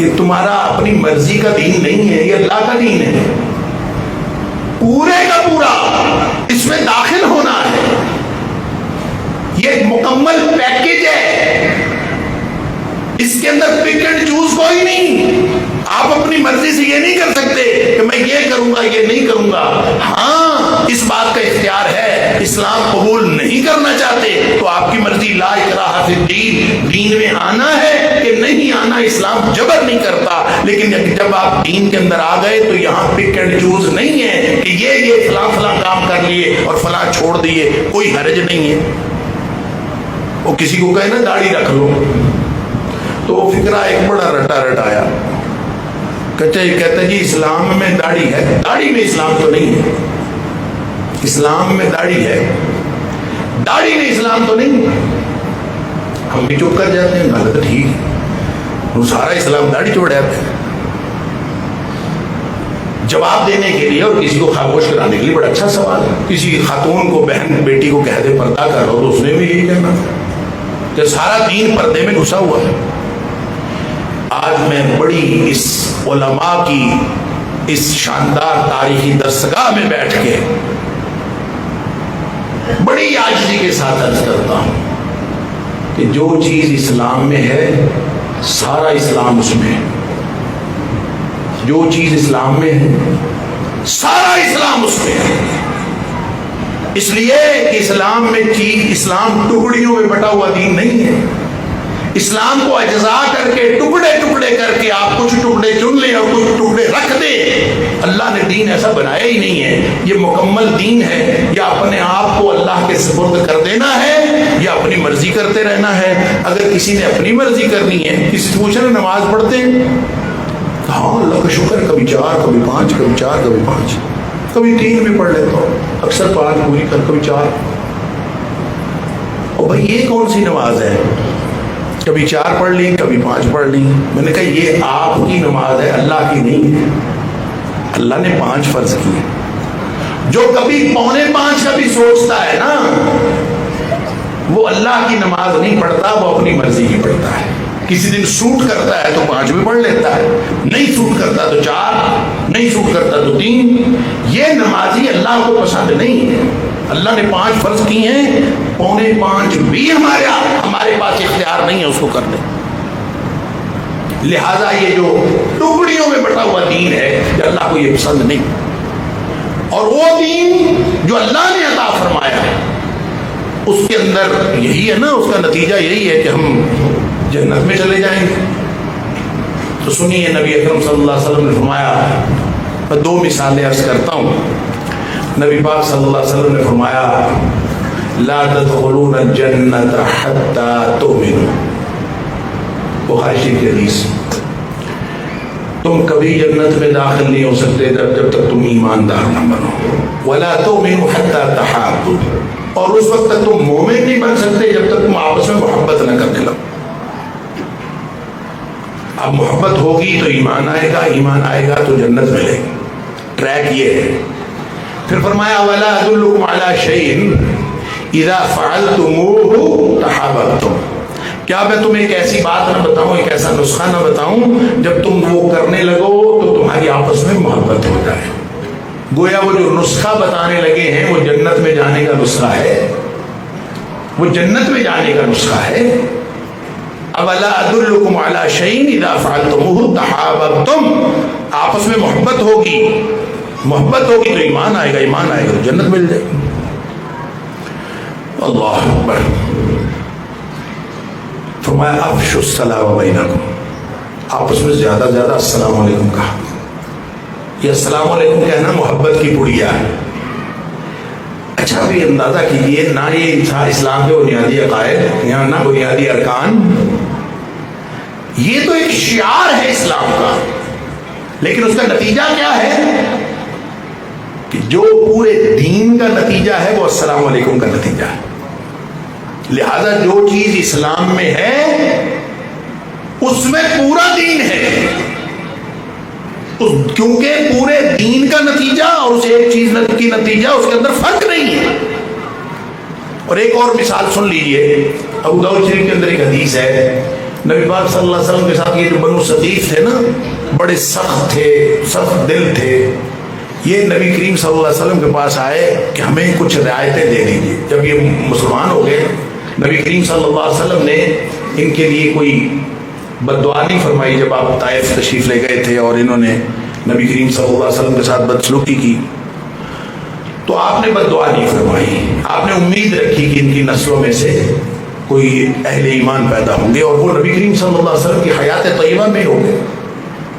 یہ تمہارا اپنی مرضی کا دین نہیں ہے، یہ اللہ کا دین ہے، پورے کا پورا اس میں داخل ہونا ہے، یہ ایک مکمل پیکج ہے، اس کے اندر پک اینڈ چوز کوئی نہیں۔ آپ اپنی مرضی سے یہ نہیں کر سکتے کہ میں یہ کروں گا یہ نہیں کروں گا۔ ہاں اس بات کا اختیار ہے، اسلام قبول نہیں کرنا چاہتے تو آپ کی مرضی، لا اکراہ فی الدین، دین میں آنا ہے کہ نہیں آنا، اسلام جبر نہیں کرتا، لیکن جب آپ دین کے اندر آ گئے تو یہاں پک اینڈ چوز نہیں ہے کہ یہ فلاں فلاں کام کر لیے اور فلاں چھوڑ دیے، کوئی حرج نہیں ہے۔ وہ کسی کو کہے نا داڑھی رکھ لو تو وہ فکرہ ایک بڑا رٹا رٹایا، کہتے جی اسلام میں داڑھی ہے، داڑھی میں اسلام تو نہیں ہے، اسلام میں داڑھی ہے، داڑھی میں اسلام تو نہیں۔ ہم بھی چپ کر جاتے ہیں، غلط ٹھیک ہے، وہ سارا اسلام داڑھی چھوڑ جاتے ہیں۔ جواب دینے کے لیے اور کسی کو خاموش کرانے کے لیے بڑا اچھا سوال ہے۔ کسی خاتون کو، بہن بیٹی کو کہہ دے پردہ کرو تو اس نے بھی یہی کہنا کہ سارا دین پردے میں گھسا ہوا ہے۔ آج میں بڑی اس علماء کی اس شاندار تاریخی درسگاہ میں بیٹھ کے بڑی عاجزی کے ساتھ عرض کرتا ہوں کہ جو چیز اسلام میں ہے سارا اسلام اس میں ہے، جو چیز اسلام میں ہے سارا اسلام اس میں ہے۔ اس لیے کہ اسلام میں اسلام ٹکڑیوں میں بٹا ہوا دین نہیں ہے۔ اسلام کو اجزاء کر کے، ٹکڑے ٹکڑے کر کے آپ کچھ ٹکڑے چن لیں اور کچھ ٹکڑے رکھ دیں، اللہ نے دین ایسا بنایا ہی نہیں ہے۔ یہ مکمل دین ہے، یا اپنے آپ کو اللہ کے سپرد کر دینا ہے یا اپنی مرضی کرتے رہنا ہے۔ اگر کسی نے اپنی مرضی کرنی ہے، کسی سے پوچھا نا نماز پڑھتے ہیں، ہاں اللہ کا شکر، کبھی 4 کبھی 5 کبھی 4 کبھی 5 کبھی 3 بھی پڑھ لیتا ہوں، اکثر 5 پوری کر کبھی 4۔ اور بھائی یہ کون سی نماز ہے؟ کبھی 4 پڑھ لی کبھی 5 پڑھ لی۔ میں نے کہا یہ آپ کی نماز ہے، اللہ کی نہیں ہے۔ اللہ نے 5 فرض کیے، جو کبھی 4:45 کا بھی سوچتا ہے نا وہ اللہ کی نماز نہیں پڑھتا، وہ اپنی مرضی کی پڑھتا ہے۔ کسی دن سوٹ کرتا ہے تو 5 بھی پڑھ لیتا ہے، نہیں سوٹ کرتا تو 4، نہیں سوٹ کرتا تو 3۔ یہ نمازی اللہ کو پسند نہیں ہے۔ اللہ نے 5 فرض کی ہیں، 4:45 بھی ہمارے پاس اختیار نہیں ہے اس کو کرنے۔ لہذا یہ جو ٹکڑیوں میں بٹا ہوا دین ہے یہ اللہ کو یہ پسند نہیں، اور وہ دین جو اللہ نے عطا فرمایا ہے اس کے اندر یہی ہے نا، اس کا نتیجہ یہی ہے کہ ہم جنت میں چلے جائیں گے۔ تو سنیے نبی اکرم صلی اللہ علیہ وسلم نے فرمایا، میں 2 مثالیں عرض کرتا ہوں۔ نبی پاک صلی اللہ علیہ وسلم نے فرمایا لا تدخلون الجنت حتی تؤمنوا، بخاری شریف کی حدیث، تم کبھی جنت میں داخل نہیں ہو سکتے جب تک تم ایماندار نہ بنو، ولا تؤمنوا حتی تحابوا، اور اس وقت تک تم مومن نہیں بن سکتے جب تک تم آپس میں محبت نہ کرنے لگو۔ اب محبت ہوگی تو ایمان آئے گا، ایمان آئے گا تو جنت ملے گی، ٹریک یہ ہے۔ پھر فرمایا وَلَا أَدُلُّكُمْ عَلَىٰ شَيْءٍ إِذَا فَعَلْتُمُوهُ تَحَابَبْتُمْ، کیا میں تمہیں ایک ایسی بات نہ بتاؤں، ایک ایسا نسخہ نہ بتاؤں جب تم وہ کرنے لگو تو تمہاری آپس میں محبت ہو جائے۔ گویا وہ جو نسخہ بتانے لگے ہیں وہ جنت میں جانے کا نسخہ ہے، وہ جنت میں جانے کا نسخہ ہے۔ اولا ادلکم علی شیء اذا فعلتموه تحاببتم، آپس میں محبت ہوگی، محبت ہوگی تو ایمان آئے گا، ایمان آئے گا تو جنت مل جائے گی۔ اللہ اکبر۔ فرمایا افشوا السلام بینکم، آپس میں زیادہ زیادہ السلام علیکم کہا۔ یہ السلام علیکم کہنا محبت کی پڑیا ہے۔ اچھا بھی اندازہ کیجئے، نہ یہ تھا اسلام کے بنیادی عقائد، یہاں نہ بنیادی ارکان، یہ تو ایک شعار ہے اسلام کا، لیکن اس کا نتیجہ کیا ہے کہ جو پورے دین کا نتیجہ ہے وہ السلام علیکم کا نتیجہ ہے۔ لہذا جو چیز اسلام میں ہے اس میں پورا دین ہے، کیونکہ پورے دین کا نتیجہ اور اس ایک چیز کی نتیجہ اس کے اندر فرق نہیں ہے۔ اور ایک اور مثال سن لیجئے، ابو داؤد شریف کے اندر ایک حدیث ہے، نبی پاک صلی اللہ علیہ وسلم کے ساتھ یہ جو بنو ثقیف تھے نا، بڑے سخت تھے، سخت دل تھے. یہ نبی کریم صلی اللہ علیہ وسلم کے پاس آئے کہ ہمیں کچھ رعایتیں دے دیجیے. جب یہ مسلمان ہو گئے، نبی کریم صلی اللہ علیہ وسلم نے ان کے لیے کوئی بد دعا نہیں فرمائی. جب آپ طائف تشریف لے گئے تھے اور انہوں نے نبی کریم صلی اللہ علیہ وسلم کے ساتھ بدسلوکی کی، تو آپ نے بد دعا نہیں فرمائی. آپ نے امید رکھی کہ ان کی نسلوں میں سے کوئی اہل ایمان پیدا ہوں گے، اور وہ نبی کریم صلی اللہ علیہ وسلم کی حیات طیبہ میں ہو گئے.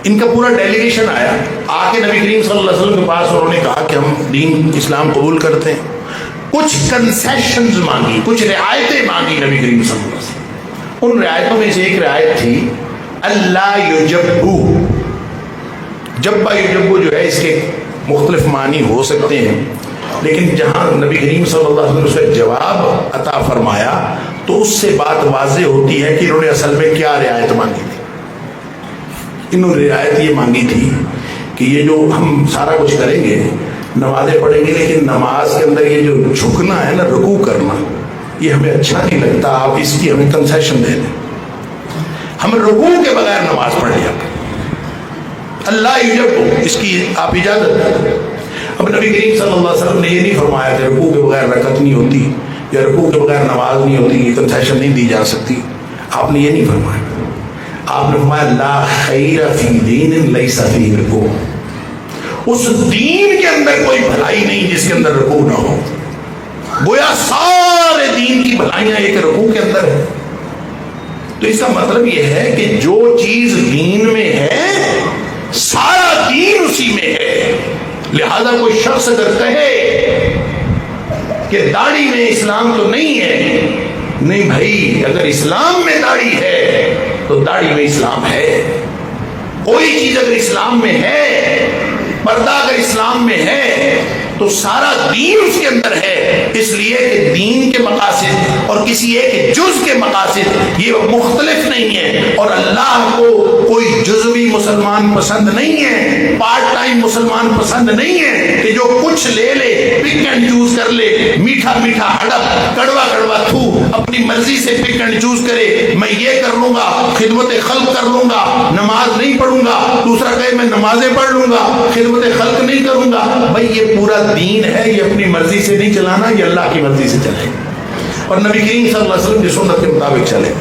ان کا پورا ڈیلیگیشن آیا، آ کے نبی کریم صلی اللہ علیہ وسلم کے پاس، اور انہوں نے کہا کہ ہم دین اسلام قبول کرتے ہیں. کچھ کنسیشنز مانگی، کچھ رعایتیں مانگی نبی کریم صلی اللہ علیہ وسلم. ان رعایتوں میں سے ایک رعایت تھی اللہ یجبو. جبا یجبو جو ہے، اس کے مختلف معنی ہو سکتے ہیں، لیکن جہاں نبی کریم صلی اللہ علیہ وسلم نے اس کا جواب عطا فرمایا تو اس سے بات واضح ہوتی ہے کہ انہوں نے اصل میں کیا رعایت مانگی تھی. انہوں نے رعایت یہ مانگی تھی کہ یہ جو ہم سارا کچھ کریں گے، نمازیں پڑھیں گے، لیکن نماز کے اندر یہ جو جھکنا ہے نا، رکوع کرنا، یہ ہمیں اچھا نہیں لگتا، آپ اس کی ہمیں کنسیشن دے دیں، ہم رکوع کے بغیر نماز پڑھ لیا. اللہ یجب، اس کی آپ اجازت دیں. اب نبی کریم صلی اللہ علیہ وسلم نے یہ نہیں فرمایا کہ رکوع کے بغیر رکعت نہیں ہوتی یا رکوع کے بغیر نماز نہیں ہوتی، یہ کنسیشن نہیں دی جا سکتی. آپ نے یہ نہیں فرمایا. آپ نے فرمایا لا خیر فی دین لیس فیہ رکوع. اس دین کے اندر کوئی بھلائی نہیں جس کے اندر رکوع نہ ہو. گویا سارے دین کی بھلائیاں ایک رکوع کے اندر ہے. تو اس کا مطلب یہ ہے کہ جو چیز دین میں ہے سارا دین اسی میں ہے. لہذا کوئی شخص اگر کہے کہ داڑھی میں اسلام تو نہیں ہے، نہیں بھائی، اگر اسلام میں داڑھی ہے تو داڑھی میں اسلام ہے. کوئی چیز اگر اسلام میں ہے، پردہ اگر اسلام میں ہے تو سارا دین اس کے اندر ہے. اس لیے کہ دین کے مقاصد اور کسی ایک جز کے مقاصد یہ مختلف نہیں ہے، اور اللہ کو کوئی جزوی مسلمان پسند نہیں ہے، پارٹ ٹائم مسلمان پسند نہیں ہے کہ جو کچھ لے لے، پک اینڈ چوز کر لے، میٹھا میٹھا ہڑپ، کڑوا کڑوا تھو، اپنی مرضی سے پک اینڈ چوز کرے. میں یہ کر لوں گا، خدمت خلق کر لوں گا، نماز نہیں پڑھوں گا. دوسرا کہے میں نمازیں پڑھ لوں گا، خدمت خلق نہیں کروں گا. بھائی یہ پورا دین ہے، یہ اپنی مرضی سے نہیں چلانا، یہ اللہ کی مرضی سے چلے اور نبی کریم صلی اللہ علیہ وسلم کی سنت کے مطابق چلے.